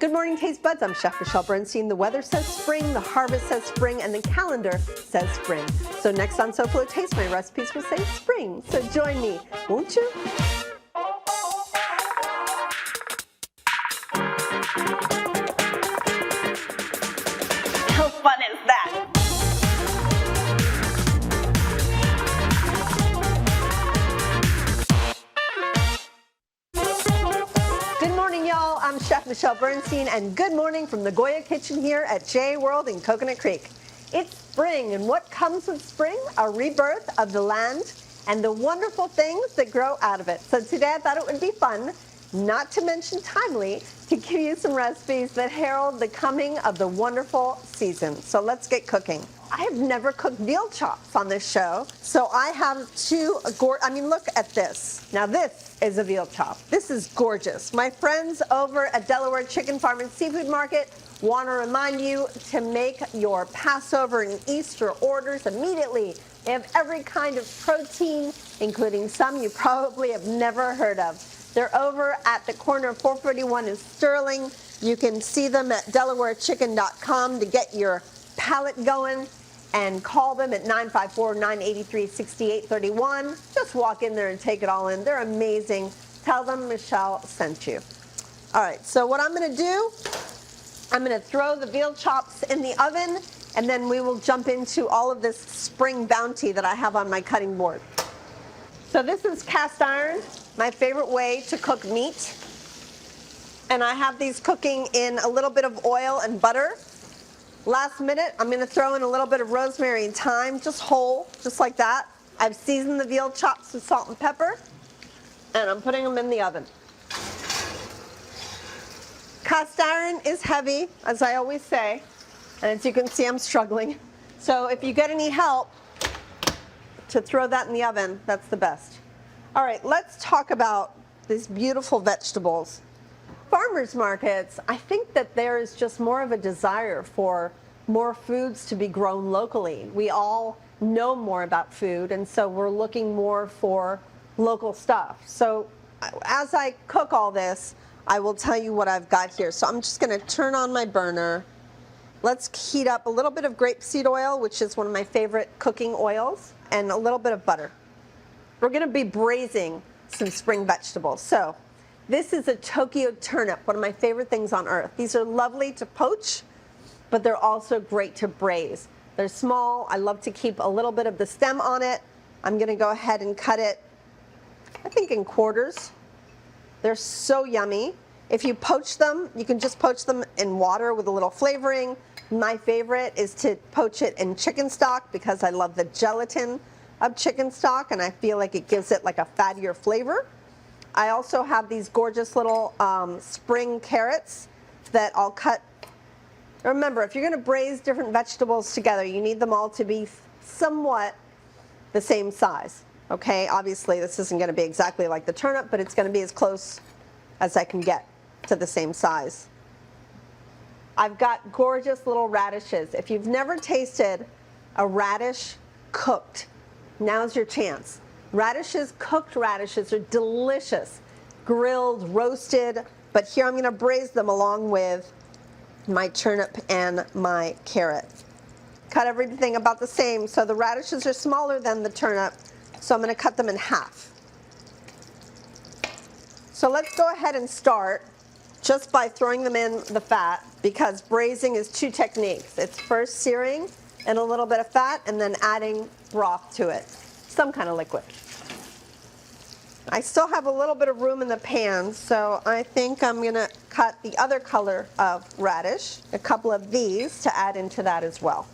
Good morning, Taste Buds. I'm Chef Michelle Bernstein. The weather says spring, the harvest says spring, and the calendar says spring. So next on SoFlo Taste, my recipes will say spring. So join me, won't you? How fun is that? Good morning, y'all. I'm Chef Michelle Bernstein, and good morning from the Goya Kitchen here at J World in Coconut Creek. It's spring, and what comes with spring? A rebirth of the land and the wonderful things that grow out of it. So today I thought it would be fun, not to mention timely, to give you some recipes that herald the coming of the wonderful season. So let's get cooking. I have never cooked veal chops on this show, so I have look at this. Now this is a veal chop. This is gorgeous. My friends over at Delaware Chicken Farm and Seafood Market want to remind you to make your Passover and Easter orders immediately. They have every kind of protein, including some you probably have never heard of. They're over at the corner of 441 in Sterling. You can see them at DelawareChicken.com to get your palate going, and call them at 954-983-6831. Just walk in there and take it all in. They're amazing. Tell them Michelle sent you. All right, so what I'm gonna do, I'm gonna throw the veal chops in the oven, and then we will jump into all of this spring bounty that I have on my cutting board. So this is cast iron, my favorite way to cook meat. And I have these cooking in a little bit of oil and butter. Last minute, I'm gonna throw in a little bit of rosemary and thyme, just whole, just like that. I've seasoned the veal chops with salt and pepper, and I'm putting them in the oven. Cast iron is heavy, as I always say, and as you can see, I'm struggling. So if you get any help to throw that in the oven, that's the best. All right, let's talk about these beautiful vegetables. Farmers markets, I think that there is just more of a desire for more foods to be grown locally. We all know more about food, and so we're looking more for local stuff. So as I cook all this, I will tell you what I've got here. So I'm just gonna turn on my burner. Let's heat up a little bit of grapeseed oil, which is one of my favorite cooking oils, and a little bit of butter. We're gonna be braising some spring vegetables. So this is a Tokyo turnip, one of my favorite things on earth. These are lovely to poach, but they're also great to braise. They're small. I love to keep a little bit of the stem on it. I'm gonna go ahead and cut it, I think, in quarters. They're so yummy. If you poach them, you can just poach them in water with a little flavoring. My favorite is to poach it in chicken stock because I love the gelatin of chicken stock, and I feel like it gives it like a fattier flavor. I also have these gorgeous little spring carrots that I'll cut. Remember, if you're going to braise different vegetables together, you need them all to be somewhat the same size. Okay, obviously this isn't going to be exactly like the turnip, but it's going to be as close as I can get to the same size. I've got gorgeous little radishes. If you've never tasted a radish cooked, now's your chance. Radishes, cooked radishes, are delicious. Grilled, roasted, but here I'm gonna braise them along with my turnip and my carrot. Cut everything about the same. So the radishes are smaller than the turnip, so I'm gonna cut them in half. So let's go ahead and start just by throwing them in the fat, because braising is two techniques. It's first searing in a little bit of fat and then adding broth to it, some kind of liquid. I still have a little bit of room in the pan, so I think I'm gonna cut the other color of radish, a couple of these, to add into that as well.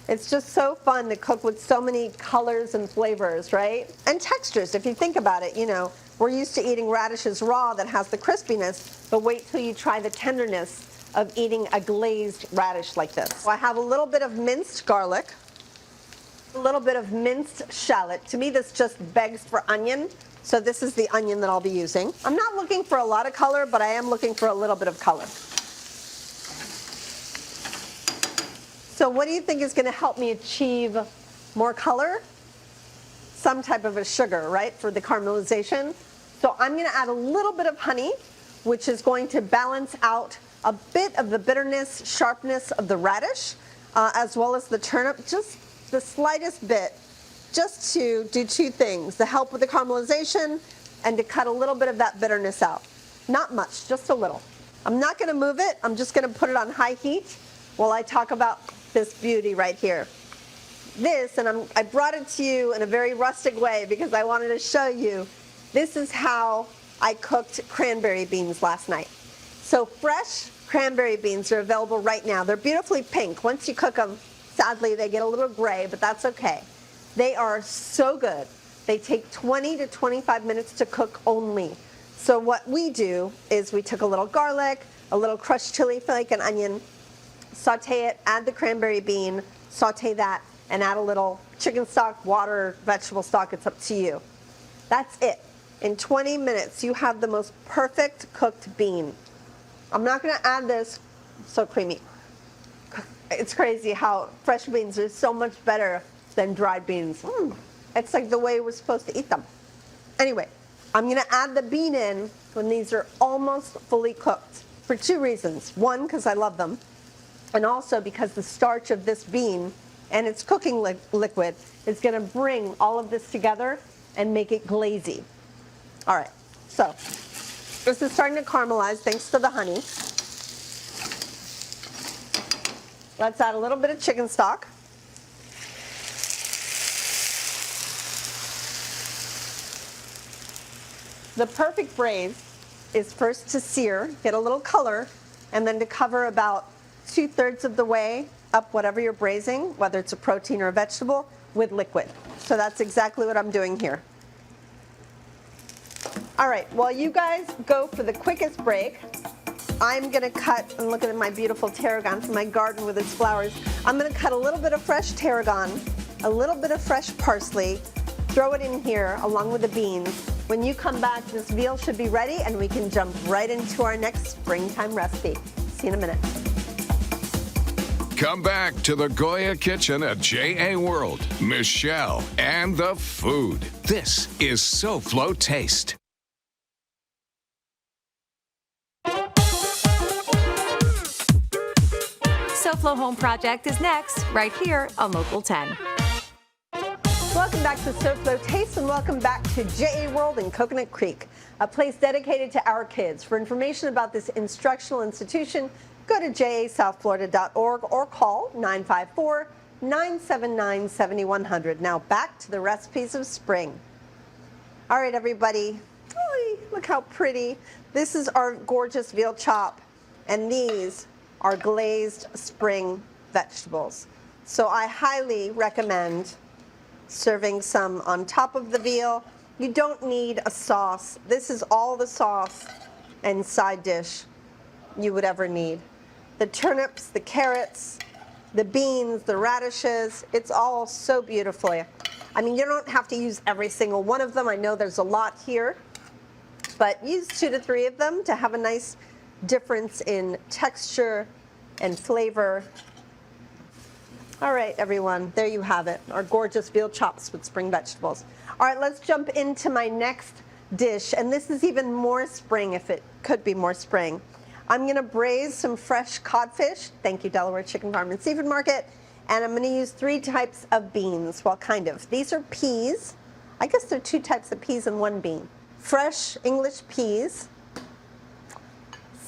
It's just so fun to cook with so many colors and flavors, right? And textures, if you think about it, you know, we're used to eating radishes raw that has the crispiness, but wait till you try the tenderness of eating a glazed radish like this. So I have a little bit of minced garlic, a little bit of minced shallot. To me, this just begs for onion, so this is the onion that I'll be using. I'm not looking for a lot of color, but I am looking for a little bit of color. So what do you think is going to help me achieve more color? Some type of a sugar, right, for the caramelization. So I'm going to add a little bit of honey, which is going to balance out a bit of the bitterness, sharpness of the radish, as well as the turnip, just the slightest bit, just to do two things, to help with the caramelization and to cut a little bit of that bitterness out. Not much, just a little. I'm not going to move it. I'm just going to put it on high heat while I talk about this beauty right here. This, and I brought it to you in a very rustic way because I wanted to show you, this is how I cooked cranberry beans last night. So fresh cranberry beans are available right now. They're beautifully pink. Once you cook them, sadly, they get a little gray, but that's okay. They are so good. They take 20 to 25 minutes to cook only. So what we do is we took a little garlic, a little crushed chili flake, and onion, saute it, add the cranberry bean, saute that, and add a little chicken stock, water, vegetable stock. It's up to you. That's it. In 20 minutes, you have the most perfect cooked bean. I'm not going to add this. So creamy. It's crazy how fresh beans are so much better than dried beans. It's like the way we're supposed to eat them. Anyway, I'm going to add the bean in when these are almost fully cooked for two reasons. One, because I love them, and also because the starch of this bean and its cooking liquid is going to bring all of this together and make it glazy. All right, so this is starting to caramelize thanks to the honey. Let's add a little bit of chicken stock. The perfect braise is first to sear, get a little color, and then to cover about 2/3 of the way up whatever you're braising, whether it's a protein or a vegetable, with liquid. So that's exactly what I'm doing here. All right, while you guys go for the quickest break, I'm gonna cut, and look at my beautiful tarragon from my garden with its flowers. I'm gonna cut a little bit of fresh tarragon, a little bit of fresh parsley, throw it in here along with the beans. When you come back, this veal should be ready and we can jump right into our next springtime recipe. See you in a minute. Come back to the Goya Kitchen at J.A. World, Michelle, and the food. This is SoFlo Taste. SoFlo Home Project is next, right here on Local 10. Welcome back to SoFlo Taste and welcome back to J.A. World in Coconut Creek, a place dedicated to our kids. For information about this instructional institution, go to jasouthflorida.org or call 954-979-7100. Now back to the recipes of spring. All right, everybody. Oy, look how pretty. This is our gorgeous veal chop, and these are glazed spring vegetables. So I highly recommend serving some on top of the veal. You don't need a sauce. This is all the sauce and side dish you would ever need. The turnips, the carrots, the beans, the radishes, it's all so beautifully. I mean, you don't have to use every single one of them. I know there's a lot here, but use 2 to 3 of them to have a nice difference in texture and flavor. All right, everyone, there you have it, our gorgeous veal chops with spring vegetables. All right, let's jump into my next dish, and this is even more spring, if it could be more spring. I'm gonna braise some fresh codfish. Thank you, Delaware Chicken Farm and Seafood Market. And I'm gonna use 3 types of beans, well, kind of. These are peas. I guess there are 2 types of peas and 1 bean. Fresh English peas,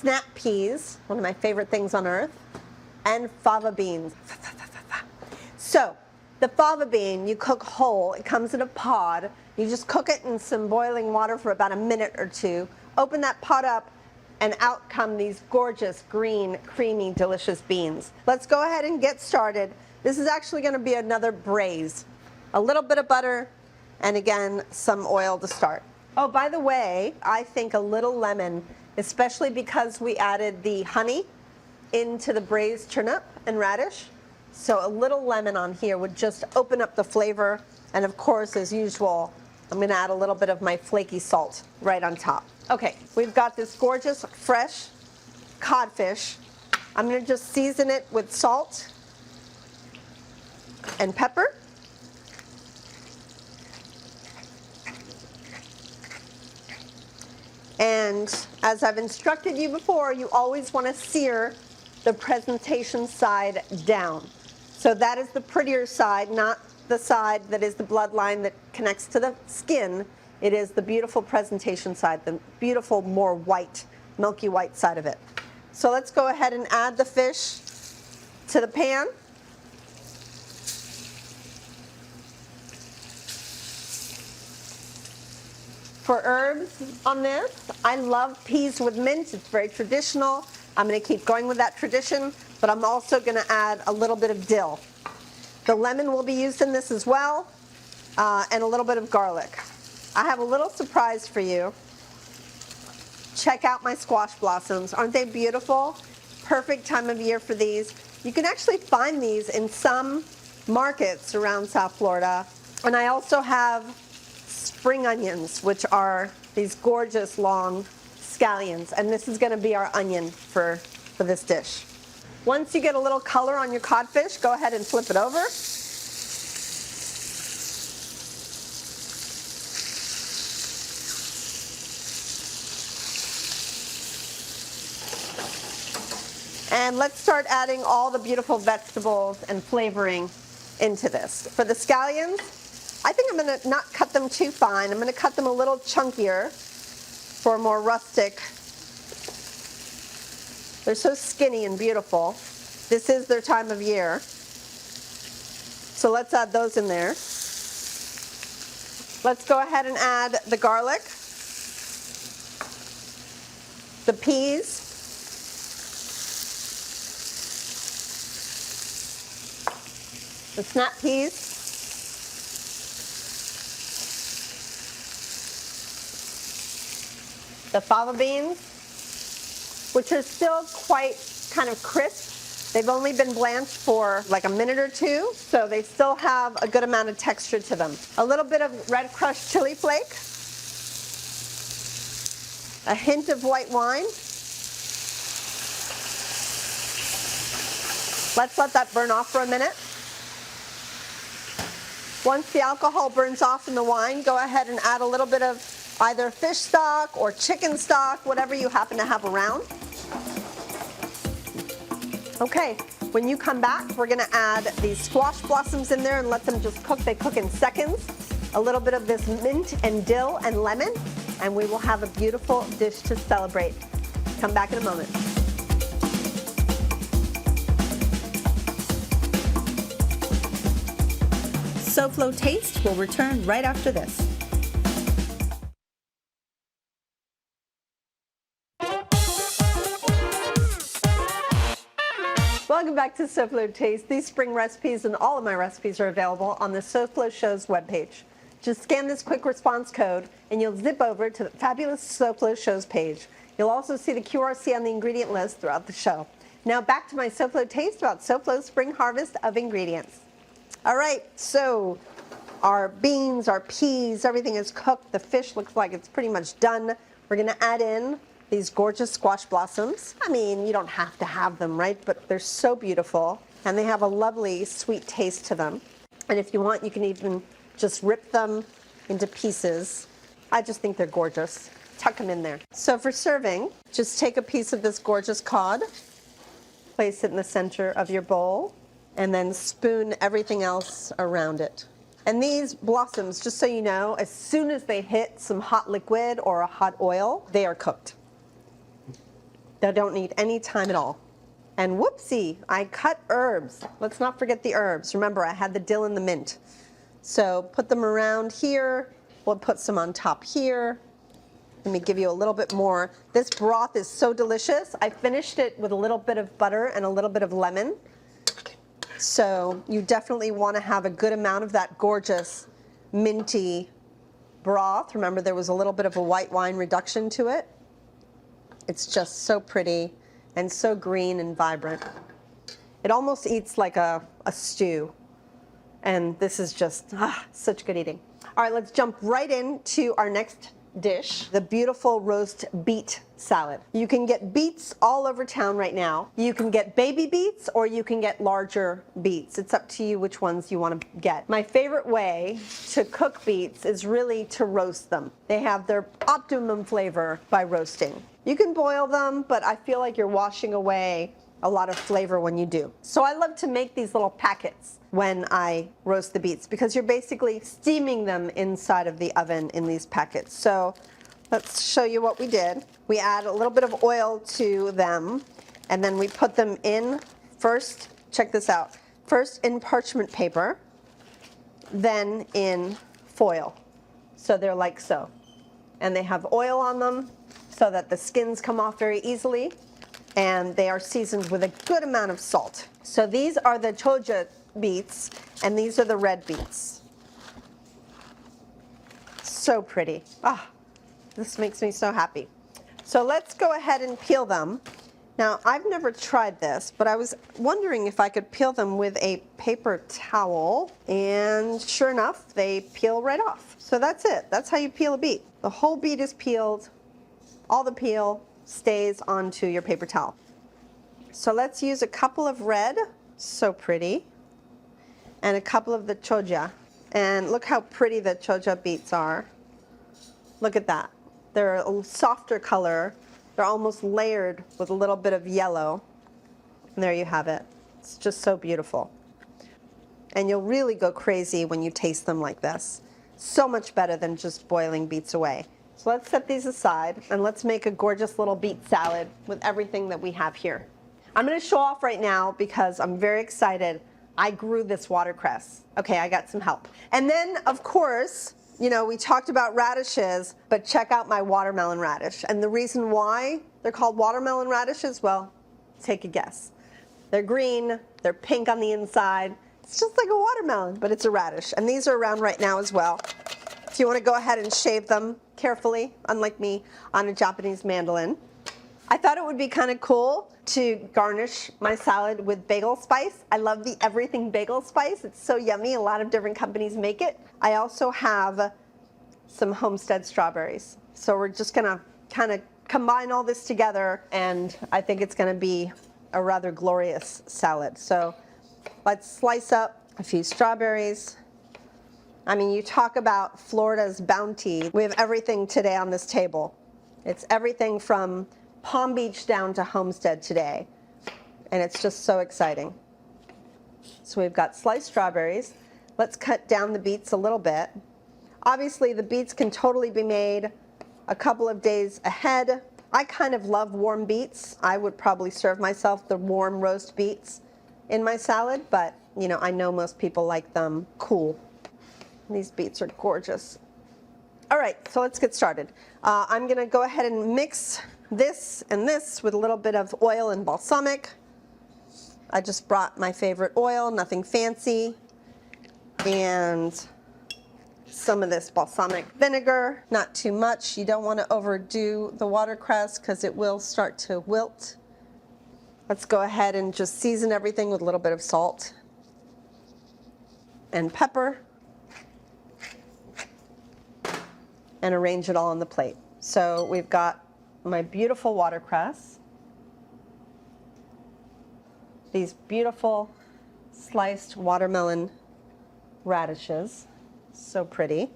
snap peas, one of my favorite things on earth, and fava beans. So, the fava bean, you cook whole. It comes in a pod. You just cook it in some boiling water for about a minute or 2. Open that pot up, and out come these gorgeous, green, creamy, delicious beans. Let's go ahead and get started. This is actually going to be another braise. A little bit of butter, and again, some oil to start. Oh, by the way, I think a little lemon, especially because we added the honey into the braised turnip and radish. So a little lemon on here would just open up the flavor. And of course, as usual, I'm going to add a little bit of my flaky salt right on top. Okay, we've got this gorgeous, fresh codfish. I'm going to just season it with salt and pepper. And as I've instructed you before, you always want to sear the presentation side down. So that is the prettier side, not the side that is the bloodline that connects to the skin. It is the beautiful presentation side, the beautiful, more white, milky white side of it. So let's go ahead and add the fish to the pan. For herbs on this, I love peas with mint. It's very traditional. I'm going to keep going with that tradition, but I'm also going to add a little bit of dill. The lemon will be used in this as well, and a little bit of garlic. I have a little surprise for you. Check out my squash blossoms. Aren't they beautiful? Perfect time of year for these. You can actually find these in some markets around South Florida. And I also have spring onions, which are these gorgeous long scallions. And this is going to be our onion for this dish. Once you get a little color on your codfish, go ahead and flip it over. And let's start adding all the beautiful vegetables and flavoring into this. For the scallions, I think I'm going to not cut them too fine. I'm going to cut them a little chunkier for a more rustic. They're so skinny and beautiful. This is their time of year. So let's add those in there. Let's go ahead and add the garlic, the peas, the snap peas, the fava beans, which are still quite kind of crisp. They've only been blanched for like a minute or two, so they still have a good amount of texture to them. A little bit of red crushed chili flake, a hint of white wine. Let's let that burn off for a minute. Once the alcohol burns off in the wine, go ahead and add a little bit of either fish stock or chicken stock, whatever you happen to have around. Okay, when you come back, we're going to add these squash blossoms in there and let them just cook. They cook in seconds. A little bit of this mint and dill and lemon, and we will have a beautiful dish to celebrate. Come back in a moment. SoFlo Taste will return right after this. Welcome back to SoFlo Taste. These spring recipes and all of my recipes are available on the SoFlo Show's webpage. Just scan this quick response code and you'll zip over to the fabulous SoFlo Show's page. You'll also see the QRC on the ingredient list throughout the show. Now back to my SoFlo Taste about SoFlo's spring harvest of ingredients. All right, so our beans, our peas, everything is cooked. The fish looks like it's pretty much done. We're going to add in these gorgeous squash blossoms. I mean, you don't have to have them, right? But they're so beautiful, and they have a lovely sweet taste to them. And if you want, you can even just rip them into pieces. I just think they're gorgeous. Tuck them in there. So for serving, just take a piece of this gorgeous cod, place it in the center of your bowl, and then spoon everything else around it. And these blossoms, just so you know, as soon as they hit some hot liquid or a hot oil, they are cooked. They don't need any time at all. And whoopsie, I cut herbs. Let's not forget the herbs. Remember, I had the dill and the mint. So put them around here. We'll put some on top here. Let me give you a little bit more. This broth is so delicious. I finished it with a little bit of butter and a little bit of lemon. So you definitely want to have a good amount of that gorgeous minty broth. Remember, there was a little bit of a white wine reduction to it. It's just so pretty and so green and vibrant. It almost eats like a stew. And this is just such good eating. All right, let's jump right into our next dish, the beautiful roast beet salad. You can get beets all over town right now. You can get baby beets or you can get larger beets. It's up to you which ones you want to get. My favorite way to cook beets is really to roast them. They have their optimum flavor by roasting. You can boil them, but I feel like you're washing away a lot of flavor when you do. So I love to make these little packets when I roast the beets because you're basically steaming them inside of the oven in these packets. So let's show you what we did. We add a little bit of oil to them and then we put them in first, check this out, first in parchment paper, then in foil. So they're like so. And they have oil on them so that the skins come off very easily. And they are seasoned with a good amount of salt. So these are the choja beets, and these are the red beets. So pretty. Ah, this makes me so happy. So let's go ahead and peel them. Now, I've never tried this, but I was wondering if I could peel them with a paper towel, and sure enough, they peel right off. So that's it. That's how you peel a beet. The whole beet is peeled, all the peel stays onto your paper towel. So let's use a couple of red, so pretty, and a couple of the choja. And look how pretty the choja beets are. Look at that. They're a softer color. They're almost layered with a little bit of yellow. And there you have it. It's just so beautiful. And you'll really go crazy when you taste them like this. So much better than just boiling beets away. So let's set these aside and let's make a gorgeous little beet salad with everything that we have here. I'm going to show off right now because I'm very excited. I grew this watercress. Okay, I got some help. And then, of course, you know, we talked about radishes, but check out my watermelon radish. And the reason why they're called watermelon radishes, well, take a guess. They're green, they're pink on the inside. It's just like a watermelon, but it's a radish. And these are around right now as well. If you want to go ahead and shave them carefully, unlike me, on a Japanese mandolin. I thought it would be kind of cool to garnish my salad with bagel spice. I love the everything bagel spice. It's so yummy. A lot of different companies make it. I also have some homestead strawberries. So we're just going to kind of combine all this together, and I think it's going to be a rather glorious salad. So let's slice up a few strawberries. I mean, you talk about Florida's bounty. We have everything today on this table. It's everything from Palm Beach down to Homestead today. And it's just so exciting. So we've got sliced strawberries. Let's cut down the beets a little bit. Obviously, the beets can totally be made a couple of days ahead. I kind of love warm beets. I would probably serve myself the warm roast beets in my salad, but you know, I know most people like them cool. These beets are gorgeous. All right, so let's get started. I'm gonna go ahead and mix this and this with a little bit of oil and balsamic. I just brought my favorite oil, nothing fancy, and some of this balsamic vinegar, not too much. You don't want to overdo the watercress because it will start to wilt. Let's go ahead and just season everything with a little bit of salt and pepper and arrange it all on the plate. So we've got my beautiful watercress, these beautiful sliced watermelon radishes, so pretty.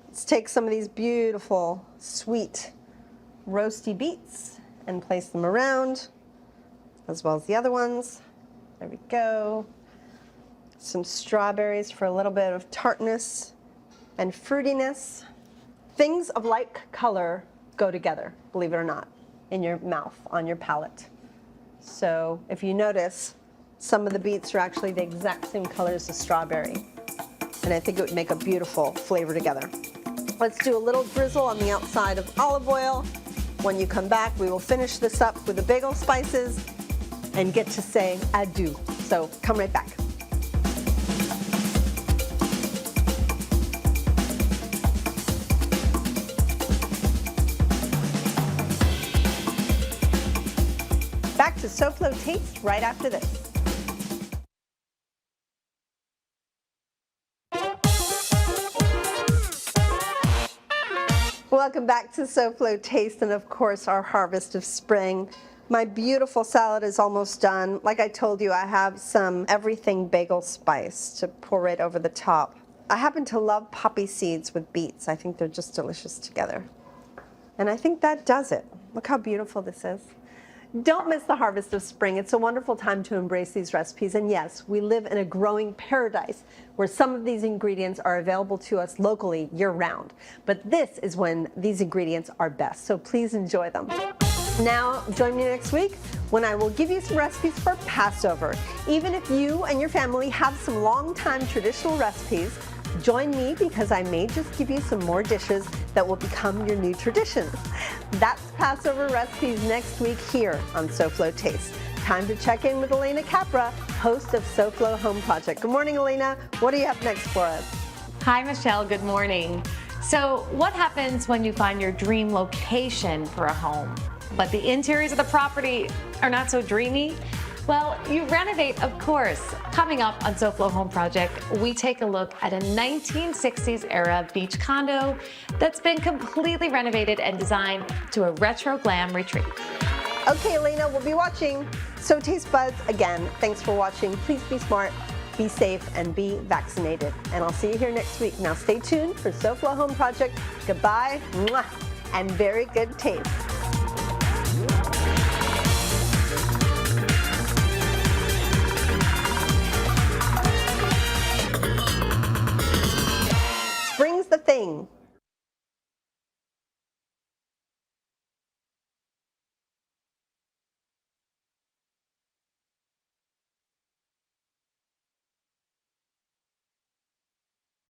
Let's take some of these beautiful, sweet, roasty beets and place them around, as well as the other ones. There we go. Some strawberries for a little bit of tartness and fruitiness. Things of like color go together, believe it or not, in your mouth, on your palate. So if you notice, some of the beets are actually the exact same color as the strawberry. And I think it would make a beautiful flavor together. Let's do a little drizzle on the outside of olive oil. When you come back, we will finish this up with the bagel spices and get to say adieu. So come right back. Back to SoFlo Taste right after this. Welcome back to SoFlo Taste and of course our harvest of spring. My beautiful salad is almost done. Like I told you, I have some everything bagel spice to pour right over the top. I happen to love poppy seeds with beets. I think they're just delicious together. And I think that does it. Look how beautiful this is. Don't miss the harvest of spring. It's a wonderful time to embrace these recipes. And yes, we live in a growing paradise where some of these ingredients are available to us locally year-round. But this is when these ingredients are best. So please enjoy them. Now, join me next week when I will give you some recipes for Passover. Even if you and your family have some long-time traditional recipes, join me because I may just give you some more dishes that will become your new traditions. That's Passover recipes next week here on SoFlo Taste. Time to check in with Elena Capra, host of SoFlo Home Project. Good morning, Elena. What do you have next for us? Hi, Michelle. Good morning. So, what happens when you find your dream location for a home, but the interiors of the property are not so dreamy? Well, you renovate, of course. Coming up on SoFlo Home Project, we take a look at a 1960s era beach condo that's been completely renovated and designed to a retro glam retreat. Okay, Elena, we'll be watching. So Taste Buds, again, thanks for watching. Please be smart, be safe, and be vaccinated. And I'll see you here next week. Now stay tuned for SoFlo Home Project. Goodbye, mwah, and very good taste.